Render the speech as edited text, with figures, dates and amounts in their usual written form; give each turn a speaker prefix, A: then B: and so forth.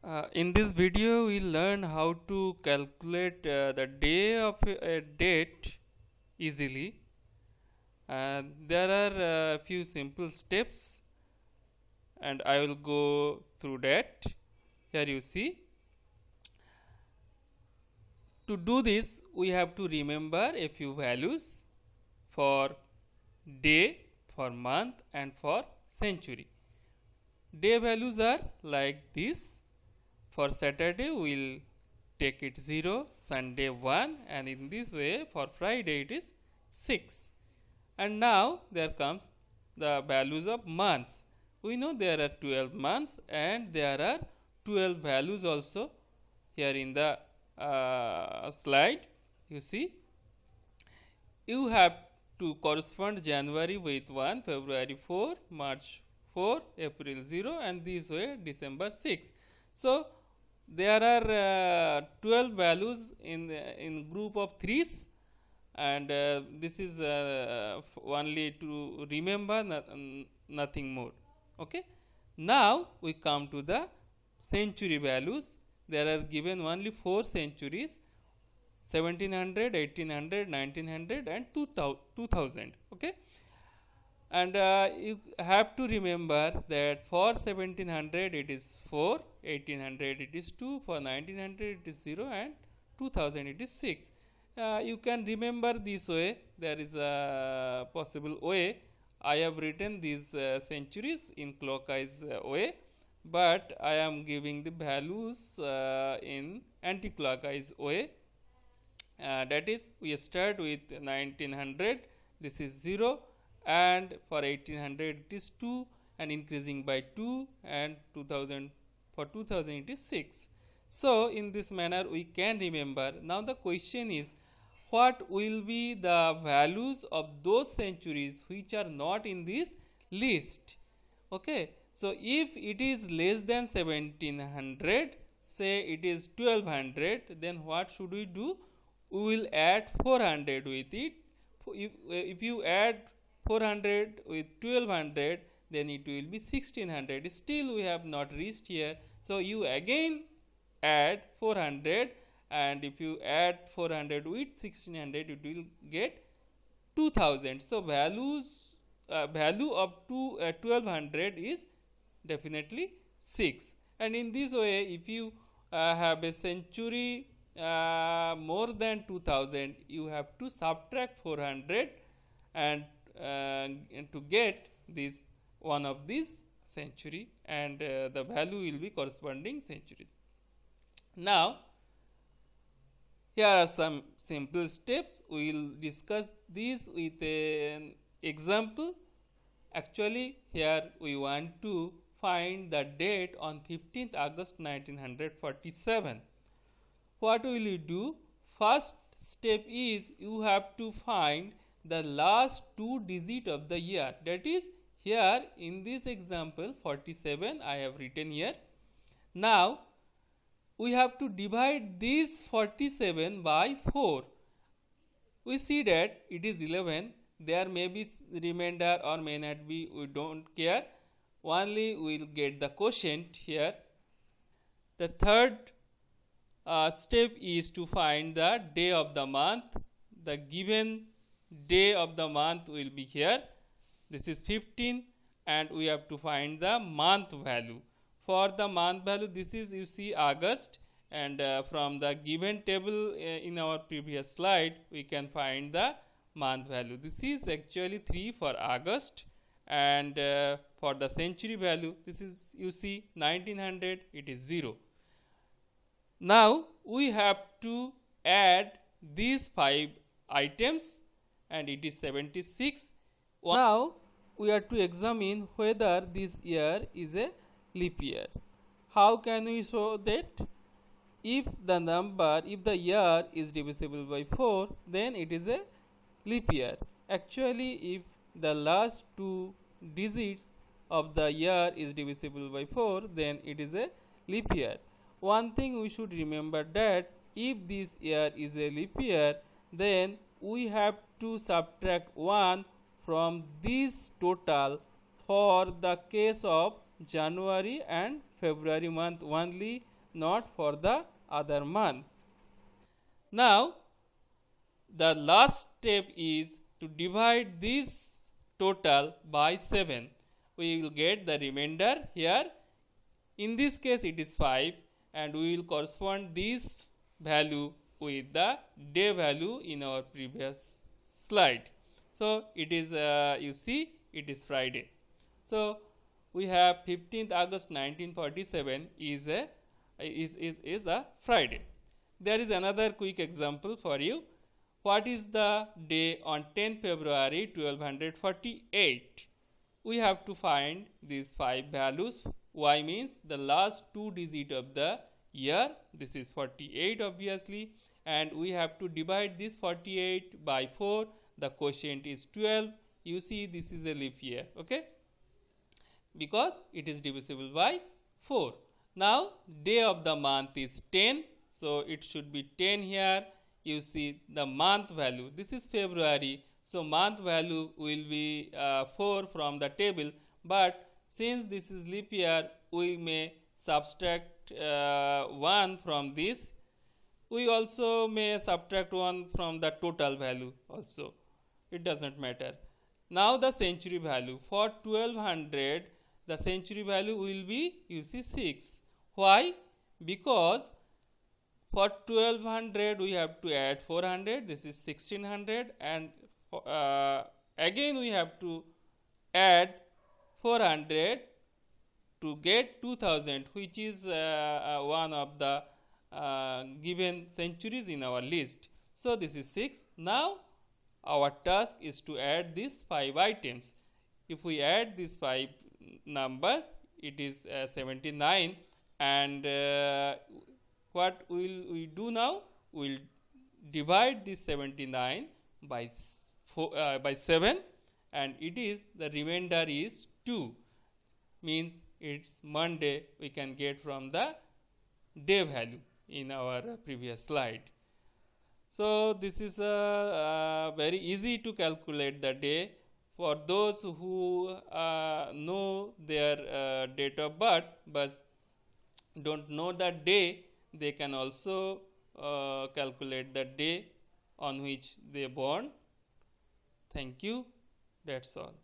A: In this video, we learn how to calculate the day of a date easily. There are a few simple steps, and I will go through that. Here you see. To do this, we have to remember a few values for day, for month, and for century. Day values are like this. For Saturday, we will take it 0, Sunday 1, and in this way for Friday it is 6. And now there comes the values of months. We know there are 12 months and there are 12 values also here in the slide. You see, you have to correspond January with 1, February 4, March 4, April 0, and this way December 6. So there are 12 values in group of threes, and this is only to remember, nothing more. Okay. Now we come to the century values. There are given only 4 centuries: 1700, 1800, 1900, and 2000. Okay. And you have to remember that for 1700 it is 4, 1800 it is 2, for 1900 it is 0, and 2000 it is 6. You can remember this way. There is a possible way. I have written these centuries in clockwise way, but I am giving the values in anti-clockwise way. That is, we start with 1900, this is 0, and for 1800 it is 2 and increasing by 2, and 2000, for 2000 it is 6. So in this manner we can remember. Now the question is, what will be the values of those centuries which are not in this list? Okay, so if it is less than 1700, say it is 1200, then what should we do? We will add 400 with it. If you add 400 with 1200, then it will be 1600. Still we have not reached here, so you again add 400, and if you add 400 with 1600, it will get 2000. So value of 1200 is definitely 6. And in this way, if you have a century more than 2000, you have to subtract 400 and to get this one of these century, and the value will be corresponding century. Now here are some simple steps. We will discuss this with an example. Actually here we want to find the date on 15th August 1947. What will you do? First step is you have to find the last 2 digits of the year. That is, here in this example 47 I have written here. Now we have to divide this 47 by 4. We see that it is 11. There may be remainder or may not be, we don't care. Only we will get the quotient here. The third step is to find the day of the month. The given day of the month will be here. This is 15, and we have to find the month value. For the month value, this is, you see, August, and from the given table in our previous slide we can find the month value. This is actually 3 for August, and for the century value, this is, you see, 1900, it is 0. Now we have to add these 5 items, and it is 76. Now we are to examine whether this year is a leap year. How can we show that? If the year is divisible by 4, then it is a leap year. Actually, if the last 2 digits of the year is divisible by 4, then it is a leap year. One thing we should remember, that if this year is a leap year, then we have to subtract 1 from this total for the case of January and February month only, not for the other months. Now the last step is to divide this total by 7. We will get the remainder here. In this case it is 5, and we will correspond this value with the day value in our previous slide. So it is you see it is Friday. So we have 15th August 1947 is a Friday. There is another quick example for you. What is the day on 10th February 1248? We have to find these 5 values. Y means the last 2 digit of the year. This is 48 obviously, and we have to divide this 48 by 4. The quotient is 12. You see this is a leap year, okay, because it is divisible by 4. Now day of the month is 10, so it should be 10 here. You see the month value, this is February, so month value will be 4 from the table, but since this is leap year, we may subtract 1 from this. We also may subtract 1 from the total value also, it does not matter. Now the century value, for 1200 the century value will be, you see, 6. Why? Because for 1200 we have to add 400, this is 1600, and again we have to add 400 to get 2000, which is one of the given centuries in our list. So this is 6. Now our task is to add these 5 items. If we add these 5 numbers, it is 79, and what will we do now? We will divide this 79 by 7, and it is the remainder is 2, means it's Monday. We can get from the day value in our previous slide. So this is very easy to calculate the day. For those who know their date of birth but don't know the day, they can also calculate the day on which they born. Thank you. That's all.